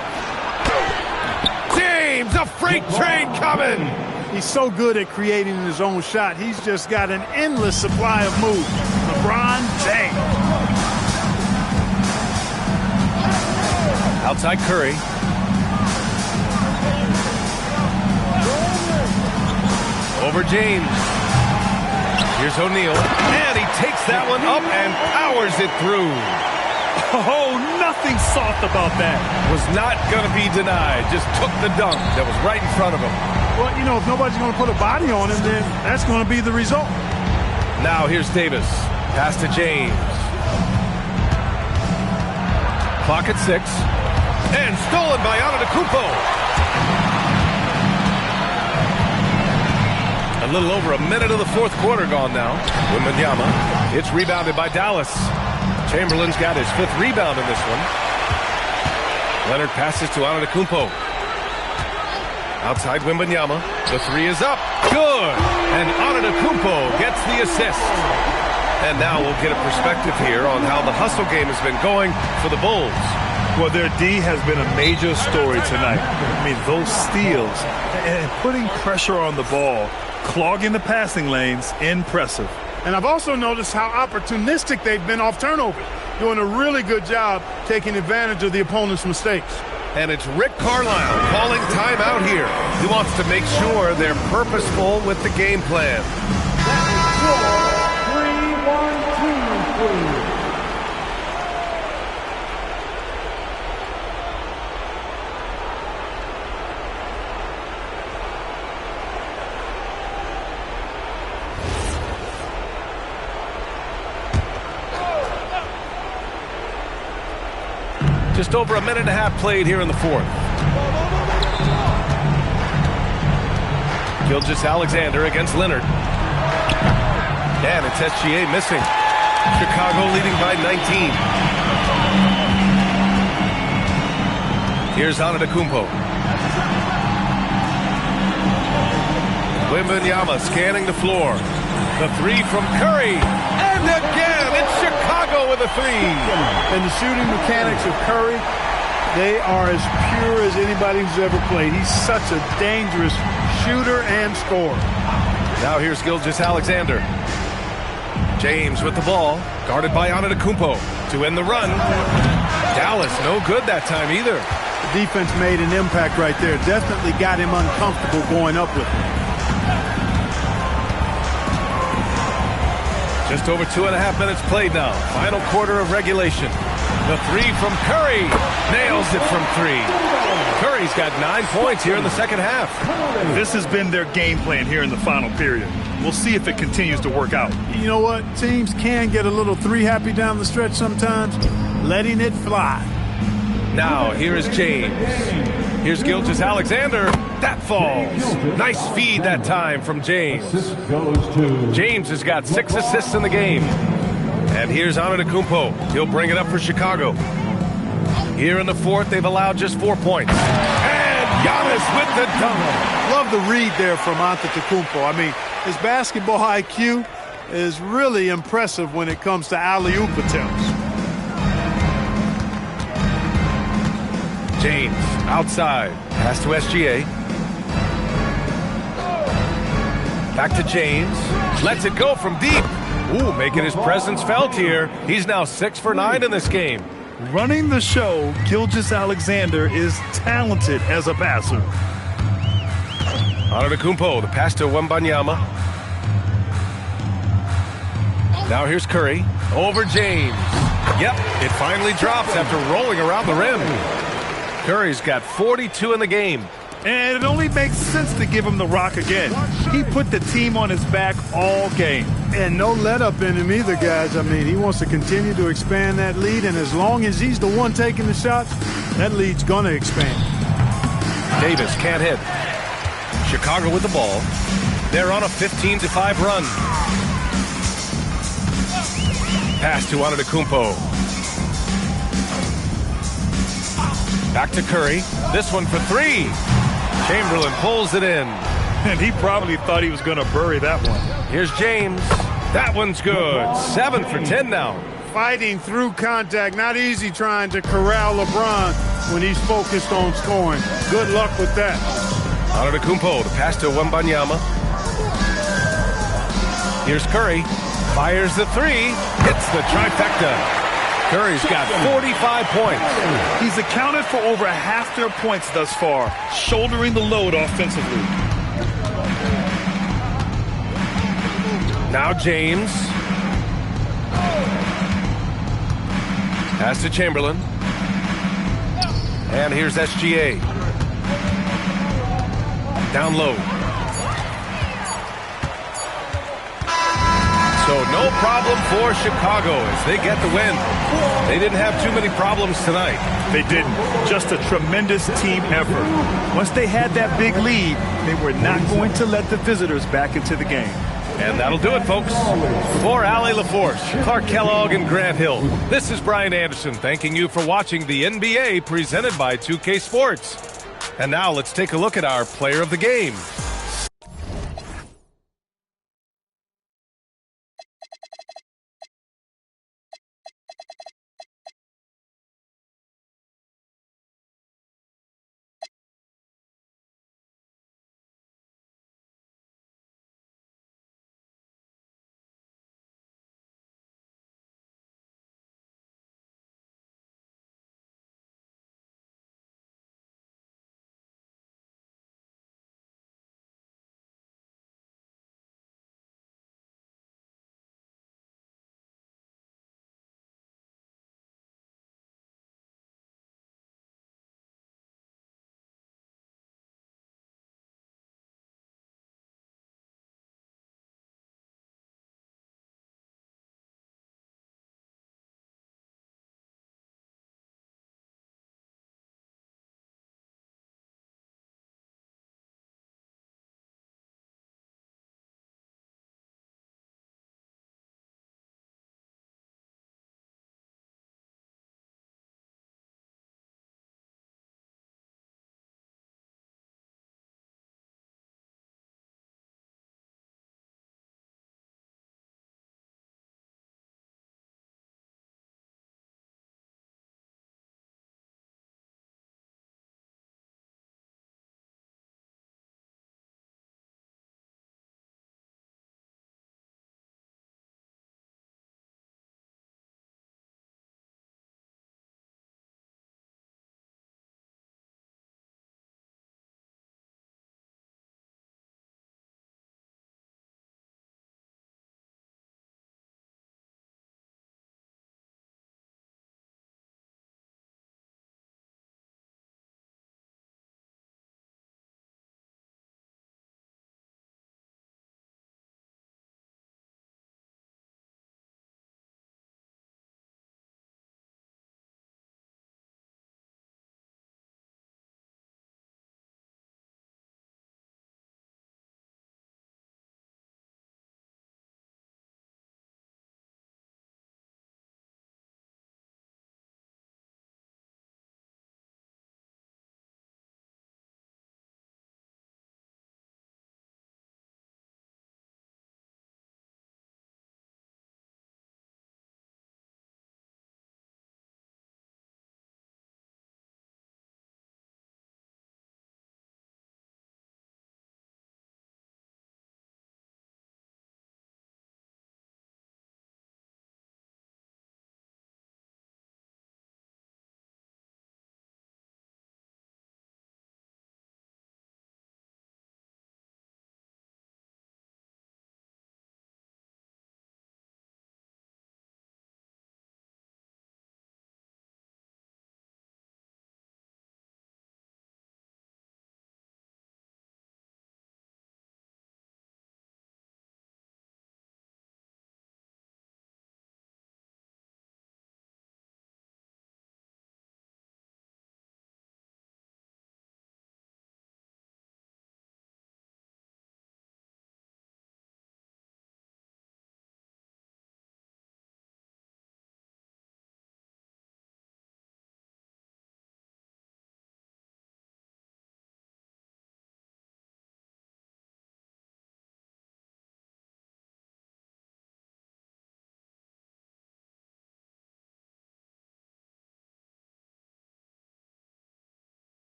James, a freight train coming! He's so good at creating his own shot. He's just got an endless supply of moves. LeBron James. Outside Curry. Over James. Here's O'Neal. And he takes that one up and powers it through. Oh, nothing soft about that. Was not going to be denied. Just took the dunk that was right in front of him. Well, you know, if nobody's going to put a body on him, then that's going to be the result. Now here's Davis. Pass to James. Clock at 6. And stolen by Antetokounmpo. A little over a minute of the fourth quarter gone now. Wembanyama. It's rebounded by Dallas. Chamberlain's got his 5th rebound in this one. Leonard passes to Antetokounmpo. Outside Wembanyama. The 3 is up. Good. And Antetokounmpo gets the assist. And now we'll get a perspective here on how the hustle game has been going for the Bulls. Well, their D has been a major story tonight. I mean, those steals and putting pressure on the ball, clogging the passing lanes, impressive. And I've also noticed how opportunistic they've been off turnovers, doing a really good job taking advantage of the opponent's mistakes. And it's Rick Carlisle calling timeout here. He wants to make sure they're purposeful with the game plan. 3-1-2-3. Just over a minute and a half played here in the fourth. Gilgeous-Alexander against Leonard. And it's SGA missing. Chicago leading by 19. Here's Antetokounmpo. Wembanyama scanning the floor. The 3 from Curry. And again, it's Chicago with a 3. And the shooting mechanics of Curry, they are as pure as anybody who's ever played. He's such a dangerous shooter and scorer. Now here's Gilgeous-Alexander. James with the ball, guarded by Antetokounmpo to end the run. Dallas no good that time either. The defense made an impact right there. Definitely got him uncomfortable going up with him. Just over 2.5 minutes played now. Final quarter of regulation. The 3 from Curry. Nails it from 3. Curry's got 9 points here in the second half. This has been their game plan here in the final period. We'll see if it continues to work out. You know what? Teams can get a little 3 happy down the stretch sometimes. Letting it fly. Now, here is James. Here's Gilgeous-Alexander. That falls. Nice feed that time from James. James has got 6 assists in the game. And here's Antetokounmpo. He'll bring it up for Chicago. Here in the fourth, they've allowed just 4 points. And Giannis with the dunk. Love the read there from Antetokounmpo. I mean, his basketball IQ is really impressive when it comes to alley-oop attempts. James outside. Pass to SGA. Back to James. Lets it go from deep. Ooh, making his presence felt here. He's now 6 for 9 in this game. Running the show, Gilgeous-Alexander is talented as a passer. Antetokounmpo, the pass to Wembanyama. Now here's Curry. Over James. Yep, it finally drops after rolling around the rim. Curry's got 42 in the game. And it only makes sense to give him the rock again. He put the team on his back all game. And no let up in him either, guys. I mean, he wants to continue to expand that lead, and as long as he's the one taking the shots, that lead's going to expand. Davis can't hit. Chicago with the ball. They're on a 15-5 run. Pass to Antetokounmpo. Back to Curry. This one for 3. Chamberlain pulls it in. And he probably thought he was going to bury that one. Here's James. That one's good. 7 for 10 now. Fighting through contact. Not easy trying to corral LeBron when he's focused on scoring. Good luck with that. Antetokounmpo, the pass to Wembanyama. Here's Curry. Fires the 3. Hits the trifecta. Curry's got 45 points. He's accounted for over half their points thus far, shouldering the load offensively. Now James. Pass to Chamberlain. And here's SGA. Down low. So no problem for Chicago as they get the win. They didn't have too many problems tonight. They didn't. Just a tremendous team effort. Once they had that big lead, they were not going to let the visitors back into the game. And that'll do it, folks. For Allie LaForce, Clark Kellogg, and Grant Hill, this is Brian Anderson thanking you for watching the NBA presented by 2K Sports. And now let's take a look at our player of the game.